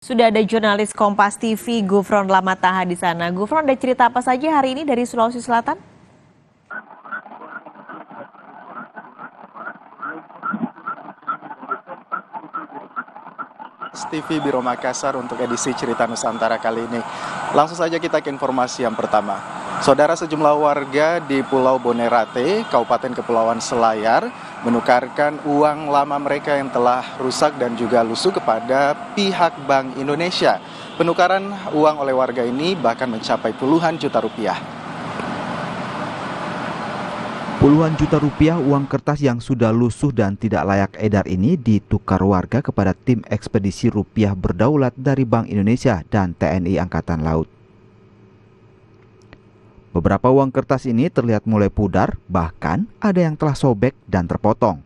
Sudah ada jurnalis Kompas TV Gufron Lamataha di sana. Gufron, ada cerita apa saja hari ini dari Sulawesi Selatan? TV Biro Makassar untuk edisi Cerita Nusantara kali ini. Langsung saja kita ke informasi yang pertama. Saudara, sejumlah warga di Pulau Bonerate, Kabupaten Kepulauan Selayar, menukarkan uang lama mereka yang telah rusak dan juga lusuh kepada pihak Bank Indonesia. Penukaran uang oleh warga ini bahkan mencapai puluhan juta rupiah. Puluhan juta rupiah uang kertas yang sudah lusuh dan tidak layak edar ini ditukar warga kepada tim ekspedisi rupiah berdaulat dari Bank Indonesia dan TNI Angkatan Laut. Beberapa uang kertas ini terlihat mulai pudar, bahkan ada yang telah sobek dan terpotong.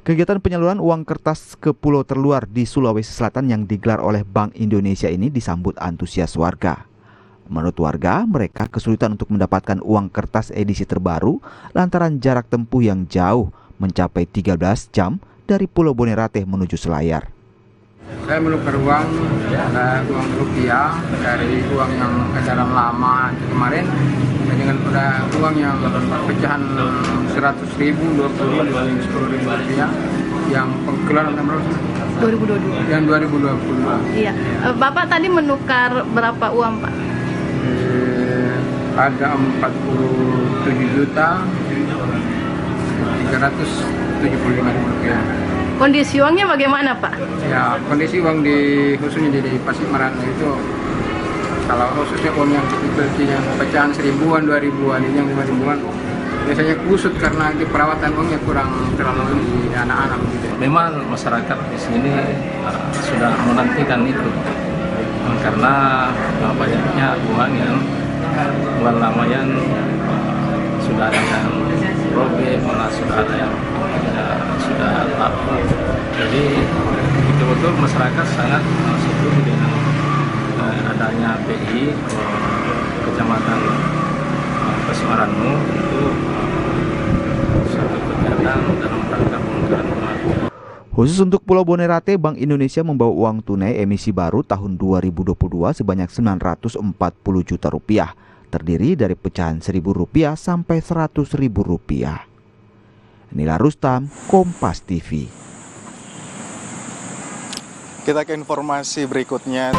Kegiatan penyaluran uang kertas ke pulau terluar di Sulawesi Selatan yang digelar oleh Bank Indonesia ini disambut antusias warga. Menurut warga, mereka kesulitan untuk mendapatkan uang kertas edisi terbaru lantaran jarak tempuh yang jauh mencapai 13 jam dari Pulau Bonerate menuju Selayar. Saya menukar uang rupiah dari uang yang edaran lama kemarin dengan pada uang yang pecahan 100.000, 20.000, 10.000 rupiah yang keluaran tahun 2022. Yang 2022. Iya. Bapak tadi menukar berapa uang, Pak? Ada 47.375.000 rupiah. Kondisi uangnya bagaimana, Pak? Ya, kondisi uang khususnya di Pasir Marano itu, kalau khususnya uang yang seperti yang pecahan 1.000-an, 2.000-an, yang 5.000-an, biasanya kusut karena di perawatan uangnya kurang terlalu di anak-anak. Gitu. Memang masyarakat di sini sudah menantikan itu, karena banyaknya uang lama yang sudah ada yang robek, malah sudah ada yang sudah laku. Jadi betul-betul masyarakat sangat setuju dengan adanya BI Kecamatan Pasir Marano itu suatu kegiatan dalam rangka penukaran uang. Khusus untuk Pulau Bonerate, Bank Indonesia membawa uang tunai emisi baru tahun 2022 sebanyak 940 juta rupiah, terdiri dari pecahan Rp1.000 sampai Rp100.000. Inilah Rustam, Kompas TV. Kita ke informasi berikutnya.